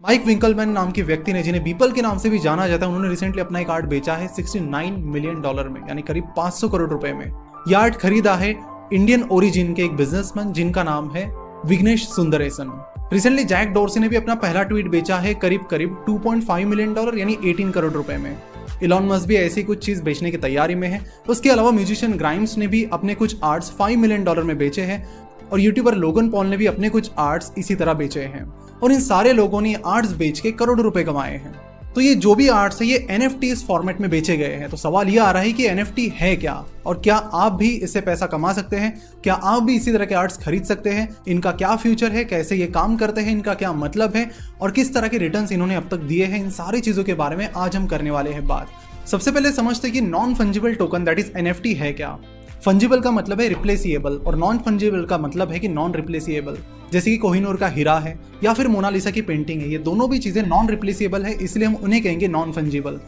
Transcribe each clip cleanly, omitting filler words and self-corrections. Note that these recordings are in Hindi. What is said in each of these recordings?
माइक विंकलमैन नाम के व्यक्ति ने, जिन्हें बीपल के नाम से भी जाना जाता है, उन्होंने रिसेंटली अपना एक आर्ट बेचा है $69 मिलियन में, यानी करीब 500 करोड़ रुपए में। यह आर्ट खरीदा है इंडियन ओरिजिन के एक बिजनेसमैन जिनका नाम है Vighnesh Sundaresan. Recently Jack Dorsey ने भी अपना पहला ट्वीट बेचा है करीब 2.5 मिलियन डॉलर यानी 18 करोड़ रुपए में। इलॉन मस्क भी ऐसी कुछ चीज बेचने की तैयारी में है। उसके अलावा म्यूजिशियन ग्राइम्स ने भी अपने कुछ आर्ट्स $5 मिलियन में बेचे हैं और यूट्यूबर लोगन पॉल ने भी अपने कुछ आर्ट्स इसी तरह बेचे हैं और इन सारे लोगों ने आर्ट्स बेच के करोड़ों रुपए कमाए हैं। तो ये जो भी आर्ट्स है ये NFT फॉर्मेट में बेचे गए हैं। तो सवाल ये आ रहा है कि NFT है क्या और क्या आप भी इससे पैसा कमा सकते हैं? क्या आप भी इसी तरह के आर्ट्स खरीद सकते हैं? इनका क्या फ्यूचर है, कैसे ये काम करते हैं, इनका क्या मतलब है और किस तरह के रिटर्न्स इन्होंने अब तक दिए हैं, इन सारी चीजों के बारे में आज हम करने वाले हैं बात। सबसे पहले समझते हैं कि non fungible token that is NFT है क्या। फंजिबल का मतलब है रिप्लेसिएबल और नॉन फंजिबल का मतलब है कि नॉन रिप्लेसिएबल। जैसे कि कोहिनूर का हीरा है या फिर मोनालिसा की पेंटिंग है, ये दोनों भी चीजें नॉन रिप्लेसिएबल है, इसलिए हम उन्हें कहेंगे नॉन फंजिबल।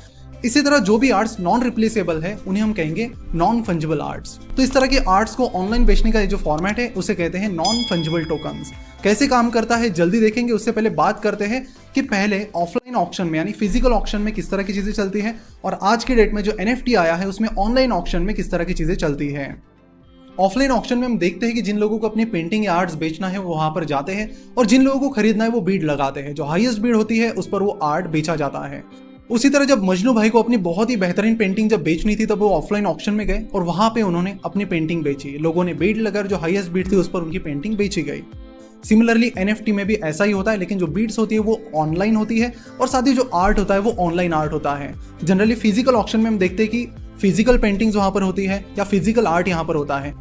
इसी तरह जो भी आर्ट्स नॉन रिप्लेसेबल है उन्हें हम कहेंगे नॉन फंजिबल आर्ट्स। तो इस तरह के आर्ट्स को ऑनलाइन बेचने का जो फॉर्मेट है उसे कहते हैं नॉन फंजिबल टोकन्स। कैसे काम करता है जल्दी देखेंगे, उससे पहले बात करते हैं कि पहले ऑफलाइन ऑक्शन में यानी फिजिकल ऑक्शन में किस तरह की चीजें चलती हैं और आज के डेट में जो NFT आया है उसमें ऑनलाइन ऑक्शन में किस तरह की चीजें चलती है। ऑफलाइन ऑक्शन में हम देखते हैं कि जिन लोगों को अपनी पेंटिंग या आर्ट्स बेचना है वो वहां पर जाते हैं और जिन लोगों को खरीदना है वो बीड लगाते हैं। जो हाईएस्ट बीड होती है उस पर वो आर्ट बेचा जाता है। उसी तरह जब मजनू भाई को अपनी बहुत ही बेहतरीन पेंटिंग जब बेचनी थी तब वो ऑफलाइन ऑक्शन में गए और वहां पे उन्होंने अपनी पेंटिंग बेची। लोगों ने बीड लगाकर जो हाईएस्ट बीड थी उस पर उनकी पेंटिंग बेची गई। सिमिलरली NFT में भी ऐसा ही होता है, लेकिन जो बीड्स होती है वो ऑनलाइन होती है और साथ ही जो आर्ट होता है वो ऑनलाइन आर्ट होता है। जनरली फिजिकल ऑक्शन में हम देखते हैं कि फिजिकल पेंटिंग्स वहां पर होती है या फिजिकल आर्ट यहाँ पर होता है,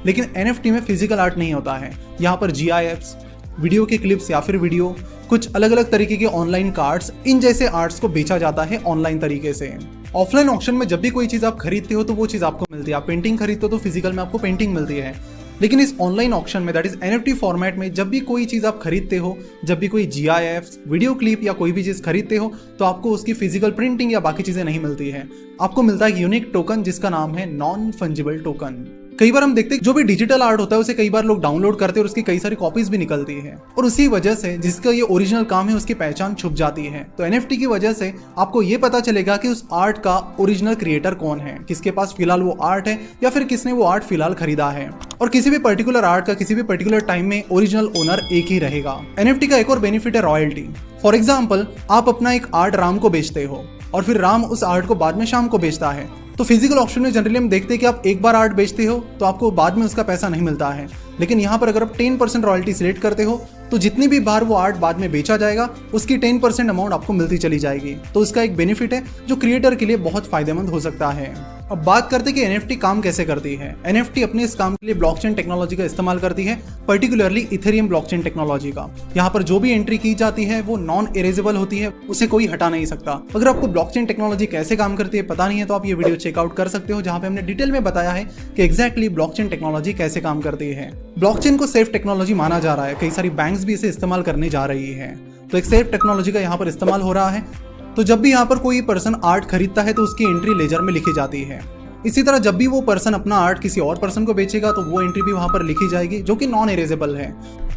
लेकिन NFT में फिजिकल आर्ट नहीं होता है। यहाँ पर GIFs, वीडियो के क्लिप्स या फिर वीडियो, कुछ अलग अलग तरीके के ऑनलाइन कार्ड्स, इन जैसे आर्ट्स को बेचा जाता है ऑनलाइन तरीके से। ऑफलाइन ऑक्शन में जब भी कोई चीज आप खरीदते हो तो वो चीज आपको मिलती है। आप पेंटिंग खरीदते हो तो फिजिकल में आपको पेंटिंग मिलती है, लेकिन इस ऑनलाइन ऑक्शन में दैट इज NFT फॉर्मेट में जब भी कोई चीज आप खरीदते हो, जब भी कोई GIFs, वीडियो क्लिप या कोई भी चीज खरीदते हो तो आपको उसकी फिजिकल प्रिंटिंग या बाकी चीजें नहीं मिलती है। आपको मिलता है यूनिक टोकन जिसका नाम है नॉन फंजिबल टोकन। कई बार हम देखते हैं जो भी डिजिटल आर्ट होता है उसे कई बार लोग डाउनलोड करते हैं और उसकी कई सारी कॉपीज भी निकलती है और उसी वजह से जिसका ये ओरिजिनल काम है उसकी पहचान छुप जाती है। तो NFT की वजह से आपको ये पता चलेगा कि उस आर्ट का ओरिजिनल क्रिएटर कौन है, किसके पास फिलहाल वो आर्ट है या फिर किसने वो आर्ट फिलहाल खरीदा है। और किसी भी पर्टिकुलर आर्ट का किसी भी पर्टिकुलर टाइम में ओरिजिनल ओनर एक ही रहेगा। NFT का एक और बेनिफिट है रॉयल्टी। फॉर एग्जाम्पल, आप अपना एक आर्ट राम को बेचते हो और फिर राम उस आर्ट को बाद में शाम को बेचता है। तो फिजिकल ऑक्शन में जनरली हम देखते हैं कि आप एक बार आर्ट बेचते हो तो आपको बाद में उसका पैसा नहीं मिलता है, लेकिन यहाँ पर अगर आप 10% रॉयल्टी सिलेक्ट करते हो तो जितनी भी बार वो आर्ट बाद में बेचा जाएगा उसकी 10% अमाउंट आपको मिलती चली जाएगी। तो इसका एक बेनिफिट है जो क्रिएटर के लिए बहुत फायदेमंद हो सकता है। अब बात करते हैं कि NFT काम कैसे करती है। NFT अपने इस काम के लिए ब्लॉकचेन टेक्नोलॉजी का इस्तेमाल करती है, पर्टिकुलरली इथेरियम ब्लॉकचेन टेक्नोलॉजी का। यहाँ पर जो भी एंट्री की जाती है वो नॉन इरेजेबल होती है, उसे कोई हटा नहीं सकता। अगर आपको ब्लॉकचेन टेक्नोलॉजी कैसे काम करती है पता नहीं है तो आप ये वीडियो चेकआउट कर सकते हो, जहाँ पे हमने डिटेल में बताया है कि एग्जैक्टली ब्लॉकचेन टेक्नोलॉजी कैसे काम करती है। ब्लॉकचेन को सेफ टेक्नोलॉजी माना जा रहा है, कई सारी बैंक्स भी इसे इस्तेमाल करने जा रही है। तो एक सेफ टेक्नोलॉजी का यहाँ पर इस्तेमाल हो रहा है। तो जब भी यहाँ पर कोई पर्सन आर्ट खरीदता है तो उसकी एंट्री लेजर में लिखी जाती है। इसी तरह जब भी वो पर्सन अपना आर्ट किसी और पर्सन को बेचेगा तो वो एंट्री भी वहां पर लिखी जाएगी जो कि नॉन इरेजेबल है।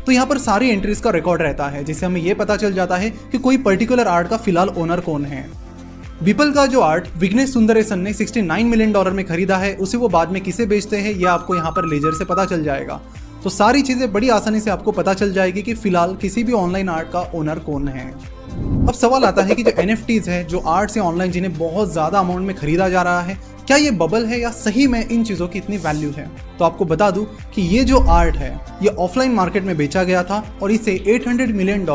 तो यहाँ पर सारी एंट्रीज का रिकॉर्ड रहता है जिससे हमें ये पता चल जाता है कि कोई पर्टिकुलर आर्ट का फिलहाल ओनर कौन है। बीपल का जो आर्ट विघ्नेश सुंदरेसन ने $69 मिलियन में खरीदा है उसे वो बाद में किसे बेचते हैं यह आपको यहाँ पर लेजर से पता चल जाएगा। तो सारी चीजें बड़ी आसानी से आपको पता चल जाएगी कि फिलहाल किसी भी ऑनलाइन आर्ट का ओनर कौन है। अब सवाल आता है कि जो NFTs है, जो आर्ट से ऑनलाइन जिन्हें बहुत ज्यादा अमाउंट में खरीदा जा रहा है, क्या ये बबल है या सही में इन चीजों की इतनी वैल्यू है। तो आपको बता दूं कि ये जो आर्ट है ये ऑफलाइन मार्केट में बेचा गया था और इसे $800 मिलियन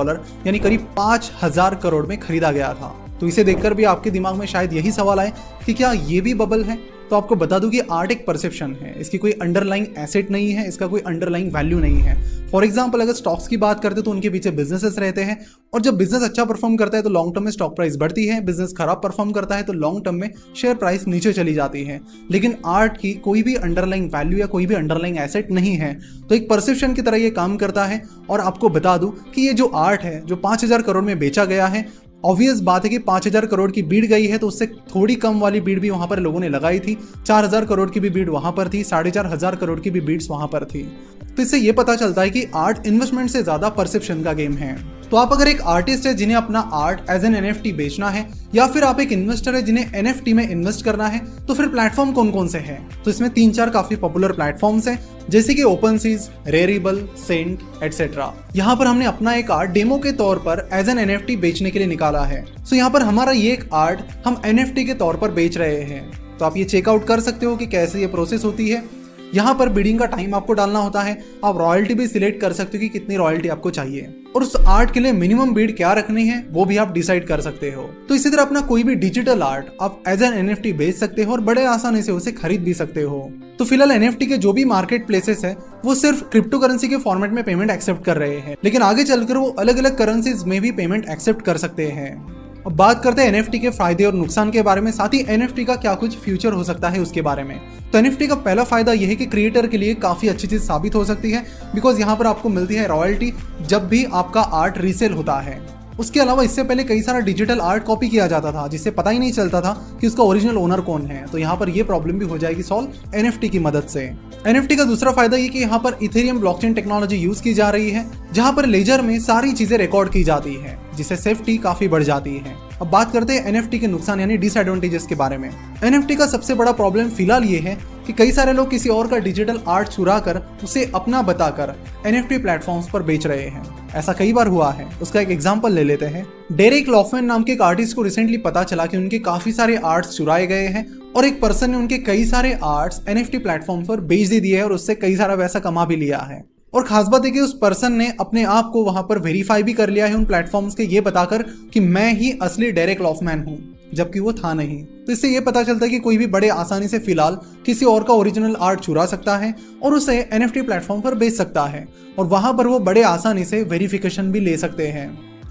यानी करीब 5000 करोड़ में खरीदा गया था। तो इसे देखकर भी आपके दिमाग में शायद यही सवाल आए कि क्या ये भी बबल है। तो आपको बता दूं कि आर्ट एक परसेप्शन है, इसकी कोई अंडरलाइंग एसेट नहीं है, इसका कोई अंडरलाइंग वैल्यू नहीं है। फॉर एग्जांपल, अगर स्टॉक्स की बात करते तो उनके पीछे बिजनेसेस रहते हैं और जब बिजनेस अच्छा परफॉर्म करता है तो लॉन्ग टर्म में स्टॉक प्राइस बढ़ती है, बिजनेस खराब परफॉर्म करता है तो लॉन्ग टर्म में शेयर प्राइस नीचे चली जाती है। लेकिन आर्ट की कोई भी अंडरलाइंग वैल्यू या कोई भी अंडरलाइंग एसेट नहीं है, तो एक परसेप्शन की तरह ये काम करता है। और आपको बता दूं कि ये जो आर्ट है जो 5000 करोड़ में बेचा गया है, ऑब्वियस बात है कि 5000 करोड़ की बीड गई है तो उससे थोड़ी कम वाली बीड भी वहां पर लोगों ने लगाई थी। 4000 करोड़ की भी बीड वहां पर थी, 4500 करोड़ की भी बीड्स वहां पर थी। तो इससे ये पता चलता है कि आर्ट इन्वेस्टमेंट से ज्यादा परसेप्शन का गेम है। तो आप अगर एक आर्टिस्ट है जिन्हें अपना आर्ट एज एन NFT बेचना है, या फिर आप एक इन्वेस्टर है जिन्हें NFT में इन्वेस्ट करना है, तो फिर प्लेटफॉर्म कौन कौन से हैं? तो इसमें 3-4 काफी पॉपुलर प्लेटफॉर्म्स हैं, जैसे कि OpenSeas, Rarible, Saint एटसेट्रा। यहाँ पर हमने अपना एक आर्ट डेमो के तौर पर एज एन NFT बेचने के लिए निकाला है। सो यहाँ पर हमारा ये एक आर्ट हम NFT के तौर पर बेच रहे हैं। तो आप ये चेकआउट कर सकते हो कि कैसे ये प्रोसेस होती है। यहाँ पर बिडिंग का टाइम आपको डालना होता है। आप रॉयल्टी भी सिलेक्ट कर सकते हो कि कितनी रॉयल्टी आपको चाहिए, और उस आर्ट के लिए मिनिमम बिड क्या रखनी है वो भी आप डिसाइड कर सकते हो। तो इसी तरह अपना कोई भी डिजिटल आर्ट आप एज एन NFT बेच सकते हो और बड़े आसानी से उसे खरीद भी सकते हो। तो फिलहाल NFT के जो भी मार्केट प्लेसेस है वो सिर्फ क्रिप्टो करेंसी के फॉर्मेट में पेमेंट एक्सेप्ट कर रहे हैं, लेकिन आगे चलकर वो अलग अलग करेंसीज में भी पेमेंट एक्सेप्ट कर सकते हैं। अब बात करते हैं NFT के फायदे और नुकसान के बारे में, साथ ही NFT का क्या कुछ फ्यूचर हो सकता है उसके बारे में। तो NFT का पहला फायदा यह है कि क्रिएटर के लिए काफी अच्छी चीज साबित हो सकती है, बिकॉज यहाँ पर आपको मिलती है रॉयल्टी जब भी आपका आर्ट रीसेल होता है। उसके अलावा इससे पहले कई सारा डिजिटल आर्ट कॉपी किया जाता था जिससे पता ही नहीं चलता था कि उसका ओरिजिनल ओनर कौन है। तो यहाँ पर ये प्रॉब्लम भी हो जाएगी सॉल्व NFT की मदद से। NFT का दूसरा फायदा ये कि यहाँ पर इथेरियम ब्लॉकचेन टेक्नोलॉजी यूज की जा रही है, जहाँ पर लेजर में सारी चीजें रिकॉर्ड की जाती है, जिससे सेफ्टी काफी बढ़ जाती है। अब बात करते हैं NFT के नुकसान यानी डिसएडवांटेजेस के बारे में। NFT का सबसे बड़ा प्रॉब्लम फिलहाल ये है कि कई सारे लोग किसी और का डिजिटल आर्ट चुरा कर उसे अपना बताकर NFT प्लेटफॉर्म्स पर बेच रहे हैं। ऐसा कई बार हुआ है। उसका एक एग्जांपल ले लेते हैं। डेरेक लॉफमैन नाम के एक आर्टिस्ट को रिसेंटली पता चला कि उनके काफी सारे आर्ट्स चुराए गए हैं और एक पर्सन ने उनके कई सारे आर्ट्स NFT प्लेटफॉर्म पर बेच दिए हैं और उससे कई सारा पैसा कमा भी लिया है। और खास बात है कि उस पर्सन ने अपने आप को वहां पर वेरीफाई भी कर लिया है उन प्लेटफॉर्म्स के ये बताकर कि मैं ही असली डेरेक लॉफमैन हूं, जबकि वो था नहीं। तो इससे ये पता चलता है कि कोई भी बड़े आसानी से फिलहाल किसी और का ओरिजिनल आर्ट चुरा सकता है और उसे NFT प्लेटफॉर्म पर बेच सकता है, और वहां पर वो बड़े आसानी से वेरिफिकेशन भी ले सकते हैं।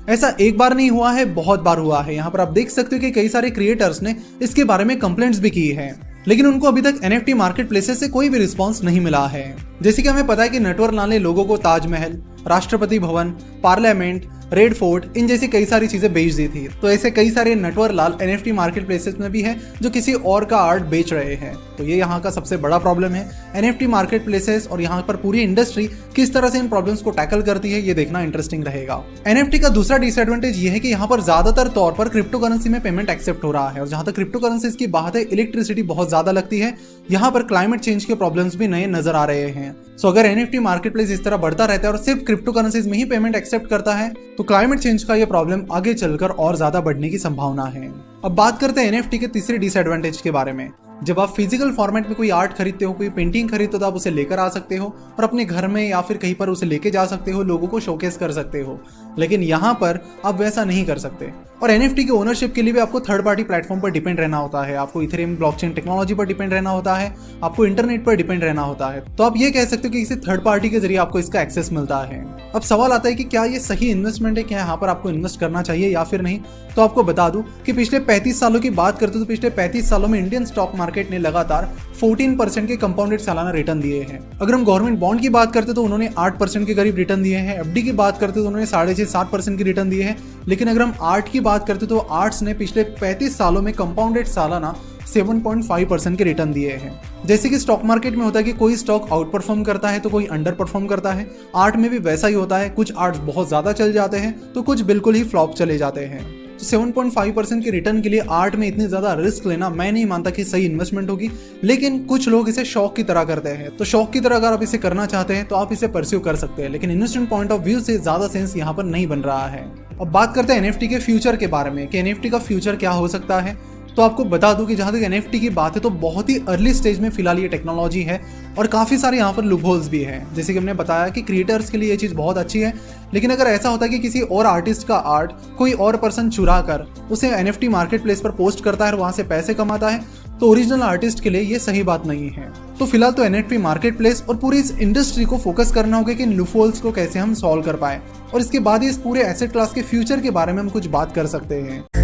ऐसा एक बार नहीं हुआ है, बहुत बार हुआ है। यहाँ पर आप देख सकते हो कि कई सारे क्रिएटर्स ने इसके बारे में कंप्लेंट्स भी की है, लेकिन उनको अभी तक NFT मार्केट प्लेसेस से कोई भी रिस्पॉन्स नहीं मिला है। जैसे कि हमें पता है कि नटवरलाल ने लोगों को Taj Mahal, Rashtrapati Bhavan, parliament, red fort इन जैसी कई सारी चीजें बेच दी थी। तो ऐसे कई सारे नटवरलाल NFT मार्केट प्लेसेस में भी है जो किसी और का आर्ट बेच रहे हैं। तो ये यहाँ का सबसे बड़ा प्रॉब्लम है। NFT मार्केट प्लेसेस और यहाँ पर पूरी इंडस्ट्री किस तरह से इन प्रॉब्लम्स को टैकल करती है ये देखना इंटरेस्टिंग रहेगा। NFT का दूसरा डिसएडवांटेज ये है कि यहाँ पर ज्यादातर तौर पर क्रिप्टो करेंसी में पेमेंट एक्सेप्ट हो रहा है, और जहाँ तक क्रिप्टो करेंसीज की बात है इलेक्ट्रिसिटी बहुत ज्यादा लगती है। यहाँ पर क्लाइमेट चेंज के प्रॉब्लम्स भी नए नजर आ रहे हैं। सो अगर NFT मार्केट प्लेस इस तरह बढ़ता रहता है और सिर्फ क्रिप्टो करेंसीज में ही पेमेंट एक्सेप्ट करता है तो क्लाइमेट चेंज का ये प्रॉब्लम आगे चलकर और ज्यादा बढ़ने की संभावना है। अब बात करते हैं NFT के तीसरे डिसएडवांटेज के बारे में। जब आप फिजिकल फॉर्मेट में कोई आर्ट खरीदते हो, कोई पेंटिंग खरीदते हो, तो आप उसे लेकर आ सकते हो और अपने घर में या फिर कहीं पर उसे लेके जा सकते हो, लोगों को शोकेस कर सकते हो। लेकिन यहाँ पर आप वैसा नहीं कर सकते। और NFT के ओनरशिप के लिए भी आपको थर्ड पार्टी प्लेटफॉर्म पर डिपेंड रहना होता है, आपको इथेरियम ब्लॉकचेन टेक्नोलॉजी पर डिपेंड रहना होता है, आपको इंटरनेट पर डिपेंड रहना होता है। तो आप ये कह सकते हो कि किसी थर्ड पार्टी के जरिए आपको इसका एक्सेस मिलता है। अब सवाल आता है कि क्या ये सही इन्वेस्टमेंट है, क्या यहाँ पर आपको इन्वेस्ट करना चाहिए या फिर नहीं। तो आपको बता दूं कि पिछले 35 सालों की बात करते तो पिछले 35 सालों में इंडियन स्टॉक मार्केट ने लगातार 14% के कंपाउंडेड सालाना रिटर्न दिए हैं। अगर हम गवर्नमेंट बॉन्ड की बात करते तो उन्होंने 8% के करीब रिटर्न दिए हैं। FD की बात करते तो उन्होंने 6.5-7% की रिटर्न दिए हैं। लेकिन अगर हम आर्ट की बात करते तो आर्ट्स ने पिछले 35 सालों में कंपाउंडेड सालाना 7.5% के रिटर्न दिए हैं। जैसे कि स्टॉक मार्केट में होता है कि कोई स्टॉक आउट परफॉर्म करता है तो कोई अंडर परफॉर्म करता है, आर्ट में भी वैसा ही होता है। कुछ आर्ट्स बहुत ज्यादा चल जाते हैं तो कुछ बिल्कुल ही फ्लॉप चले जाते हैं। तो 7.5% के रिटर्न के लिए आर्ट में इतनी ज्यादा रिस्क लेना मैं नहीं मानता कि सही इन्वेस्टमेंट होगी, लेकिन कुछ लोग इसे शौक की तरह करते हैं। तो शौक की तरह अगर आप इसे करना चाहते हैं तो आप इसे परस्यू कर सकते हैं, लेकिन इन्वेस्टमेंट पॉइंट ऑफ व्यू से ज्यादा सेंस यहाँ पर नहीं बन रहा है। अब बात करते हैं NFT के फ्यूचर के बारे में कि NFT का फ्यूचर क्या हो सकता है। तो आपको बता दूं कि जहां तक NFT की बात है तो बहुत ही अर्ली स्टेज में फिलहाल ये टेक्नोलॉजी है और काफी सारे यहाँ पर लूप होल्स भी हैं। जैसे कि हमने बताया कि क्रिएटर्स के लिए ये चीज बहुत अच्छी है, लेकिन अगर ऐसा होता है कि किसी और आर्टिस्ट का आर्ट कोई और पर्सन चुरा कर उसे NFT मार्केट प्लेस पर पोस्ट करता है और वहां से पैसे कमाता है तो ओरिजिनल आर्टिस्ट के लिए ये सही बात नहीं है। तो फिलहाल तो NFT मार्केट प्लेस और पूरी इस इंडस्ट्री को फोकस करना होगा कि इन लूप होल्स को कैसे हम सॉल्व कर पाए, और इसके बाद इस पूरे एसेट क्लास के फ्यूचर के बारे में हम कुछ बात कर सकते हैं।